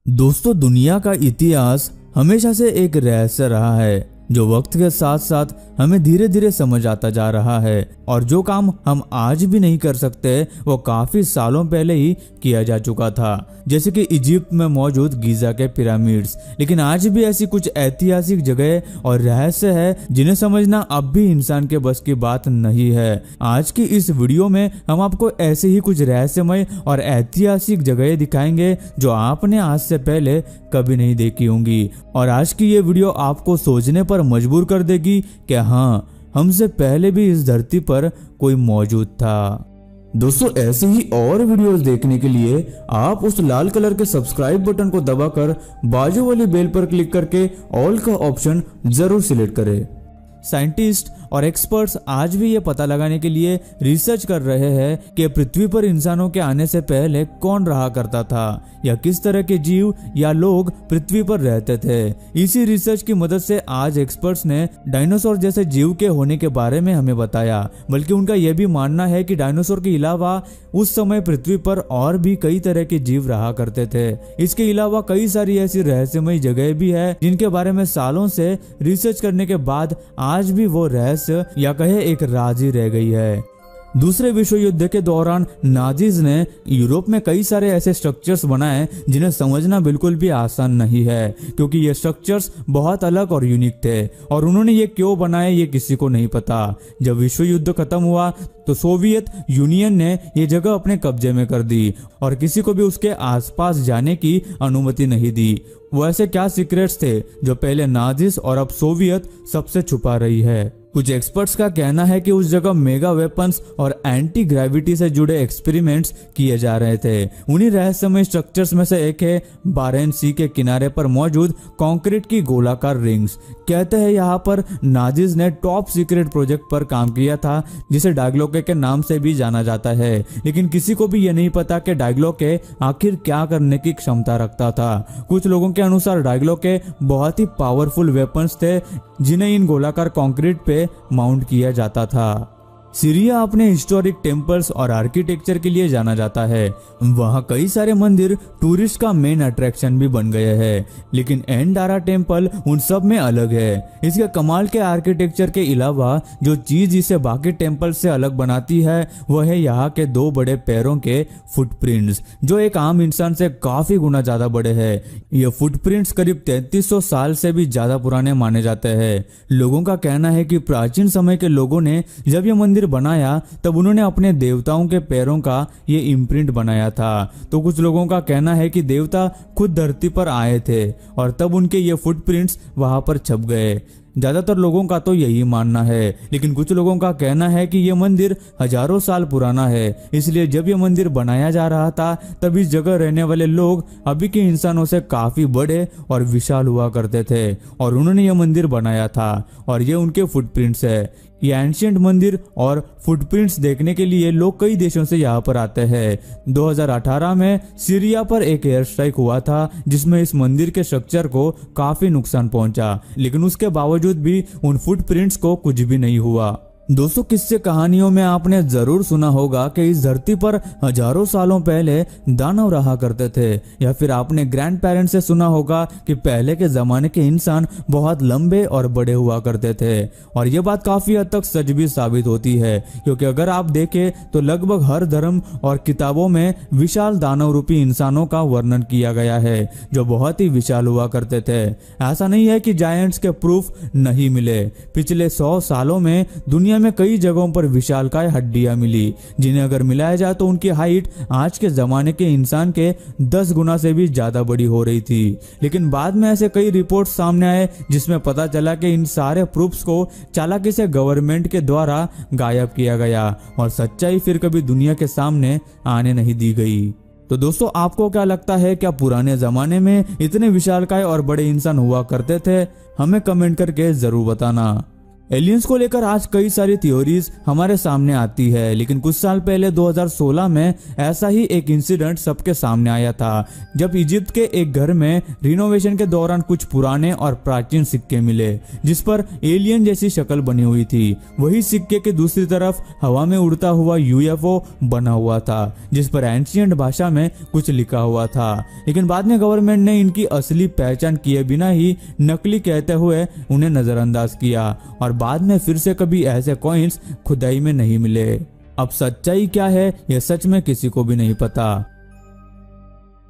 दोस्तों, दुनिया का इतिहास हमेशा से एक रहस्य रहा है जो वक्त के साथ साथ हमें धीरे धीरे समझ आता जा रहा है। और जो काम हम आज भी नहीं कर सकते वो काफी सालों पहले ही किया जा चुका था, जैसे कि इजिप्ट में मौजूद गीजा के पिरामिड्स। लेकिन आज भी ऐसी कुछ ऐतिहासिक जगह और रहस्य है जिन्हें समझना अब भी इंसान के बस की बात नहीं है। आज की इस वीडियो में हम आपको ऐसे ही कुछ रहस्यमय और ऐतिहासिक जगह दिखाएंगे जो आपने आज से पहले कभी नहीं देखी होंगी। और आज की ये वीडियो आपको सोचने पर मजबूर कर देगी कि हाँ, हमसे पहले भी इस धरती पर कोई मौजूद था। दोस्तों, ऐसे ही और वीडियोस देखने के लिए आप उस लाल कलर के सब्सक्राइब बटन को दबाकर बाजू वाली बेल पर क्लिक करके ऑल का ऑप्शन जरूर सिलेक्ट करें। साइंटिस्ट और एक्सपर्ट्स आज भी ये पता लगाने के लिए रिसर्च कर रहे हैं कि पृथ्वी पर इंसानों के आने से पहले कौन रहा करता था या किस तरह के जीव या लोग पृथ्वी पर रहते थे। इसी रिसर्च की मदद से आज एक्सपर्ट्स ने डायनासोर जैसे जीव के होने के बारे में हमें बताया। बल्कि उनका यह भी मानना है कि डायनासोर के अलावा उस समय पृथ्वी पर और भी कई तरह के जीव रहा करते थे। इसके अलावा कई सारी ऐसी रहस्यमय जगह भी है जिनके बारे में सालों से रिसर्च करने के बाद आज भी वो रहस्य या कहे एक राज ही रह गई है। दूसरे विश्व युद्ध के दौरान नाजीज ने यूरोप में कई सारे ऐसे स्ट्रक्चर्स बनाए जिन्हें समझना बिल्कुल भी आसान नहीं है, क्योंकि ये स्ट्रक्चर्स बहुत अलग और यूनिक थे और उन्होंने ये क्यों बनाए ये किसी को नहीं पता। जब विश्व युद्ध खत्म हुआ तो सोवियत यूनियन ने ये जगह अपने कब्जे में कर दी और किसी को भी उसके आसपास जाने की अनुमति नहीं दी। वो ऐसे क्या सीक्रेट्स थे जो पहले नाजीज और अब सोवियत सबसे छुपा रही है। कुछ एक्सपर्ट्स का कहना है कि उस जगह मेगा वेपन्स और एंटी ग्रेविटी से जुड़े एक्सपेरिमेंट्स किए जा रहे थे। उन्हीं रहस्यमय स्ट्रक्चर्स में से एक है बारेंट सी के किनारे पर मौजूद कंक्रीट की गोलाकार रिंग्स। कहते हैं यहाँ पर नाजीज ने टॉप सीक्रेट प्रोजेक्ट पर काम किया था जिसे डायग्लोके के नाम से भी जाना जाता है। लेकिन किसी को भी ये नहीं पता कि डायग्लोके आखिर क्या करने की क्षमता रखता था। कुछ लोगों के अनुसार डायग्लोके बहुत ही पावरफुल वेपन्स थे जिन्हें इन गोलाकार कंक्रीट पे माउंट किया जाता था। सीरिया अपने हिस्टोरिक टेम्पल्स और आर्किटेक्चर के लिए जाना जाता है। वहाँ कई सारे मंदिर टूरिस्ट का मेन अट्रैक्शन भी बन गए हैं, लेकिन एंडारा टेम्पल उन सब में अलग है। इसके कमाल के आर्किटेक्चर के अलावा जो चीज इसे बाकी टेम्पल से अलग बनाती है वह है यहाँ के दो बड़े पैरों के फुटप्रिंट्स, जो एक आम इंसान से काफी गुना ज्यादा बड़े हैं। ये फुटप्रिंट्स करीब 3300 साल से भी ज्यादा पुराने माने जाते हैं। लोगों का कहना है कि प्राचीन समय के लोगों ने जब ये मंदिर बनाया तब उन्होंने अपने देवताओं के पैरों का ये इम्प्रिंट बनाया था। तो कुछ लोगों का कहना है कि देवता खुद धरती पर आए थे और तब उनके ये फुटप्रिंट्स वहां पर छप गए। ज्यादातर लोगों का तो यही मानना है, लेकिन कुछ लोगों का कहना है कि ये मंदिर हजारों साल पुराना है, इसलिए जब ये मंदिर बनाया जा रहा था तब इस जगह रहने वाले लोग अभी के इंसानों से काफी बड़े और विशाल हुआ करते थे और उन्होंने ये मंदिर बनाया था और ये उनके फुटप्रिंट्स है। ये एंशिएंट मंदिर और फुटप्रिंट्स देखने के लिए लोग कई देशों से यहाँ पर आते हैं। 2018 में सीरिया पर एक एयर स्ट्राइक हुआ था जिसमें इस मंदिर के स्ट्रक्चर को काफी नुकसान पहुंचा, लेकिन उसके बावजूद भी उन फुटप्रिंट्स को कुछ भी नहीं हुआ। दोस्तों, किस्से कहानियों में आपने जरूर सुना होगा कि इस धरती पर हजारों सालों पहले दानव रहा करते थे, या फिर आपने ग्रैंड पेरेंट्स से सुना होगा कि पहले के जमाने के इंसान बहुत लंबे और बड़े हुआ करते थे। और ये बात काफी हद तक सच भी साबित होती है, क्योंकि अगर आप देखें तो लगभग हर धर्म और किताबों में विशाल दानव रूपी इंसानों का वर्णन किया गया है जो बहुत ही विशाल हुआ करते थे। ऐसा नहीं है कि जायंट्स के प्रूफ नहीं मिले। पिछले 100 सालों में दुनिया में कई जगहों पर विशालकाय हड्डियां मिली, जिन्हें अगर मिलाया जाए तो उनकी हाइट आज के जमाने के इंसान के 10 गुना से भी ज्यादा बड़ी हो रही थी। लेकिन बाद में ऐसे कई रिपोर्ट्स सामने आए जिसमें पता चला कि इन सारे प्रूफ्स को चालाकी से गवर्नमेंट के द्वारा गायब किया गया और सच्चाई फिर कभी दुनिया के सामने आने नहीं दी गई। तो दोस्तों, आपको क्या लगता है, क्या पुराने जमाने में इतने विशालकाय और बड़े इंसान हुआ करते थे? हमें कमेंट करके जरूर बताना। एलियंस को लेकर आज कई सारी थ्योरीज हमारे सामने आती है, लेकिन कुछ साल पहले 2016 में ऐसा ही एक इंसिडेंट सबके सामने आया था, जब इजिप्ट के एक घर में रिनोवेशन के दौरान कुछ पुराने और प्राचीन सिक्के मिले जिस पर एलियन जैसी शक्ल बनी हुई थी। वही सिक्के के दूसरी तरफ हवा में उड़ता हुआ यूएफओ बना हुआ था जिस पर एंशिएंट भाषा में कुछ लिखा हुआ था, लेकिन बाद में गवर्नमेंट ने इनकी असली पहचान किए बिना ही नकली कहते हुए उन्हें नजरअंदाज किया और बाद में फिर से कभी ऐसे कॉइन्स खुदाई में नहीं मिले। अब सच्चाई क्या है यह सच में किसी को भी नहीं पता।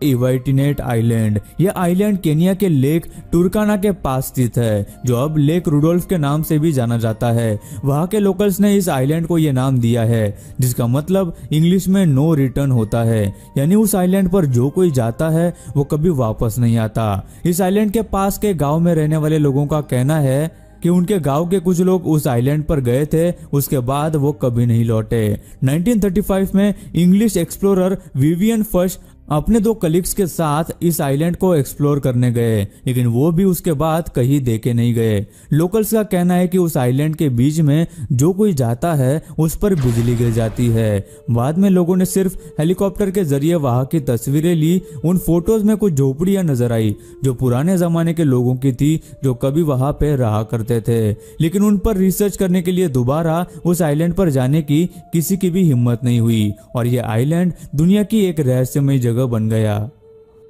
इवाइटिनेट आइलैंड, यह आइलैंड केनिया के लेक टुरकाना के पास स्थित है, जो अब लेक रुडोल्फ के नाम से भी जाना जाता है। वहां के लोकल्स ने इस आइलैंड को यह नाम दिया है जिसका मतलब इंग्लिश में नो रिटर्न होता है, यानी उस आइलैंड पर जो कोई जाता है वो कभी वापस नहीं आता। इस आइलैंड के पास के गांव में रहने वाले लोगों का कहना है कि उनके गांव के कुछ लोग उस आइलैंड पर गए थे, उसके बाद वो कभी नहीं लौटे। 1935 में इंग्लिश एक्सप्लोरर विवियन फर्स्ट अपने 2 कलीग्स के साथ इस आइलैंड को एक्सप्लोर करने गए, लेकिन वो भी उसके बाद कहीं देखे नहीं गए। लोकल्स का कहना है कि उस आइलैंड के बीच में जो कोई जाता है उस पर बिजली गिर जाती है। बाद में लोगों ने सिर्फ हेलीकॉप्टर के जरिए वहां की तस्वीरें ली। उन फोटोज में कुछ झोपड़ियां नजर आई जो पुराने जमाने के लोगों की थी जो कभी वहां पे रहा करते थे, लेकिन उन पर रिसर्च करने के लिए दोबारा उस आइलैंड पर जाने की किसी की भी हिम्मत नहीं हुई और यह आइलैंड दुनिया की एक रहस्यमय जगह बन गया।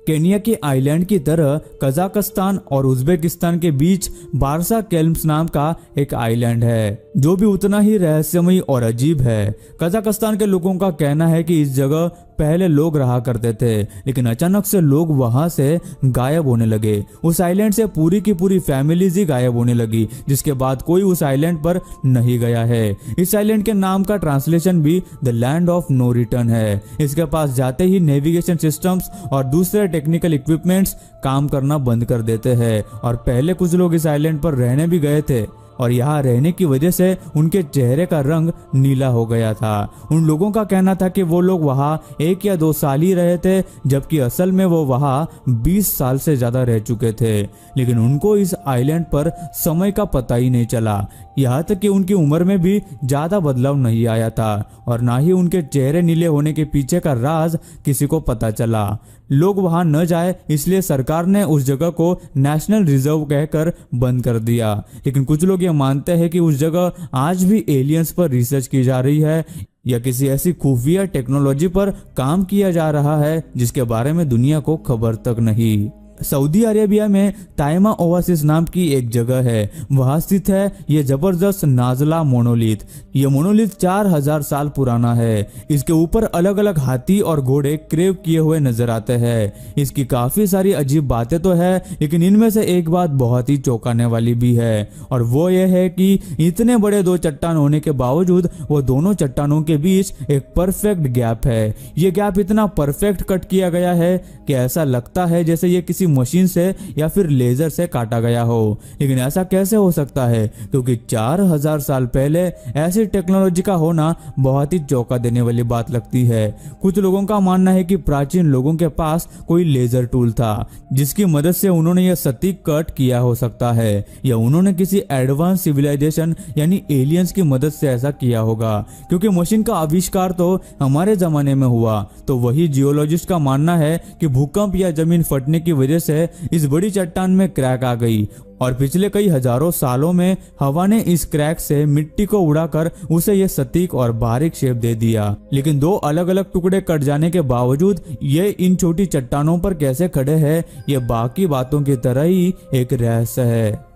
केनिया के आइलैंड की तरह कजाकिस्तान और उज्बेकिस्तान के बीच बारसा केल्म्स नाम का एक आइलैंड है जो भी उतना ही रहस्यमय और अजीब है। कजाकिस्तान के लोगों का कहना है कि इस जगह पहले लोग रहा करते थे, लेकिन अचानक से लोग वहां से गायब होने लगे। उस आइलैंड से पूरी की पूरी फैमिलीज ही गायब होने लगी, जिसके बाद कोई उस आइलैंड पर नहीं गया है। इस आइलैंड के नाम का ट्रांसलेशन भी the land of no return है। इसके पास जाते ही नेविगेशन सिस्टम्स और दूसरे टेक्निकल इक्विपमेंट्स काम करना बंद कर देते हैं और पहले कुछ लोग इस आइलैंड पर रहने भी गए थे और यहाँ रहने की वजह से उनके चेहरे का रंग नीला हो गया था। उन लोगों का कहना था कि वो लोग वहाँ 1 या 2 साल ही रहे थे, जबकि असल में वो वहाँ 20 साल से ज्यादा रह चुके थे, लेकिन उनको इस आइलैंड पर समय का पता ही नहीं चला। यहाँ तक कि उनकी उम्र में भी ज्यादा बदलाव नहीं आया था और ना ही उनके चेहरे नीले होने के पीछे का राज किसी को पता चला। लोग वहां न जाए इसलिए सरकार ने उस जगह को नेशनल रिजर्व कहकर बंद कर दिया, लेकिन कुछ लोग ये मानते हैं कि उस जगह आज भी एलियंस पर रिसर्च की जा रही है या किसी ऐसी खुफिया टेक्नोलॉजी पर काम किया जा रहा है जिसके बारे में दुनिया को खबर तक नहीं। सऊदी अरेबिया में ताइमा ओवासिस नाम की एक जगह है, वहां स्थित है ये जबरदस्त नाजला मोनोलिथ। ये मोनोलिथ 4000 साल पुराना है। इसके ऊपर अलग अलग हाथी और घोड़े क्रेव किए हुए नजर आते हैं। इसकी काफी सारी अजीब बातें तो है, लेकिन इनमें से एक बात बहुत ही चौंकाने वाली भी है और वो ये है कि इतने बड़े 2 चट्टान होने के बावजूद वो दोनों चट्टानों के बीच एक परफेक्ट गैप है। ये गैप इतना परफेक्ट कट किया गया है कि ऐसा लगता है जैसे ये किसी मशीन से या फिर लेजर से काटा गया हो। लेकिन ऐसा कैसे हो सकता है, क्योंकि 4000 साल पहले ऐसी टेक्नोलॉजी का होना बहुत ही चौंका देने वाली बात लगती है। कुछ लोगों का मानना है कि प्राचीन लोगों के पास कोई लेजर टूल था जिसकी मदद से उन्होंने यह सटीक कट किया हो सकता है, या उन्होंने किसी एडवांस सिविलाइजेशन यानी एलियंस की मदद से ऐसा किया होगा। क्योंकि मशीन का आविष्कार तो हमारे जमाने में हुआ, तो वही जियोलॉजिस्ट का मानना है कि भूकंप या जमीन फटने की वजह से इस बड़ी चट्टान में क्रैक आ गई और पिछले कई हजारों सालों में हवा ने इस क्रैक से मिट्टी को उड़ाकर उसे यह सटीक और बारीक शेप दे दिया। लेकिन 2 अलग अलग टुकड़े कट जाने के बावजूद ये इन छोटी चट्टानों पर कैसे खड़े हैं, ये बाकी बातों की तरह ही एक रहस्य है।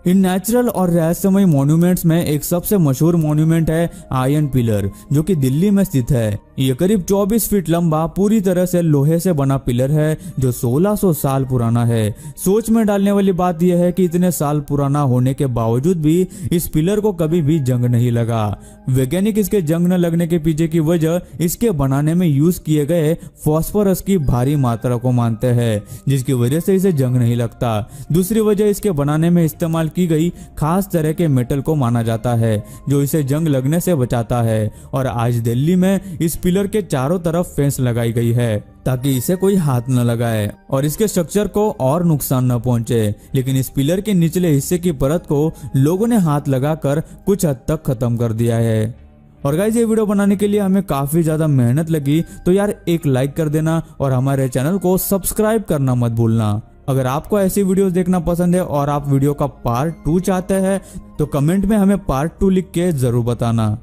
इन नेचुरल और रहस्यमय मॉन्यूमेंट्स में एक सबसे मशहूर मॉन्यूमेंट है आयरन पिलर, जो कि दिल्ली में स्थित है। ये करीब 24 फीट लंबा पूरी तरह से लोहे से बना पिलर है जो 1600 साल पुराना है। सोच में डालने वाली बात यह है कि इतने साल पुराना होने के बावजूद भी इस पिलर को कभी भी जंग नहीं लगा। वैज्ञानिक इसके जंग न लगने के पीछे की वजह इसके बनाने में यूज किए गए फास्फोरस की भारी मात्रा को मानते हैं, जिसकी वजह से इसे जंग नहीं लगता। दूसरी वजह इसके बनाने में इस्तेमाल की गई खास तरह के मेटल को माना जाता है जो इसे जंग लगने से बचाता है। और आज दिल्ली में इस पिलर के चारों तरफ फेंस लगाई गई है ताकि इसे कोई हाथ न लगाए और इसके स्ट्रक्चर को और नुकसान न पहुंचे। लेकिन इस पिलर के निचले हिस्से की परत को लोगों ने हाथ लगाकर कुछ हद तक खत्म कर दिया है। और गाइस ये वीडियो बनाने के लिए हमें काफी ज्यादा मेहनत लगी, तो यार एक लाइक कर देना और हमारे चैनल को सब्सक्राइब करना मत भूलना। अगर आपको ऐसी वीडियोस देखना पसंद है और आप वीडियो का पार्ट 2 चाहते हैं तो कमेंट में हमें पार्ट 2 लिख के जरूर बताना।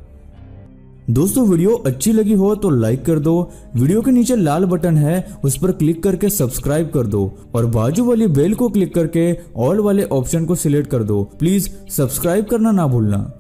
दोस्तों वीडियो अच्छी लगी हो तो लाइक कर दो, वीडियो के नीचे लाल बटन है उस पर क्लिक करके सब्सक्राइब कर दो और बाजू वाली बेल को क्लिक करके ऑल वाले ऑप्शन को सिलेक्ट कर दो। प्लीज सब्सक्राइब करना ना भूलना।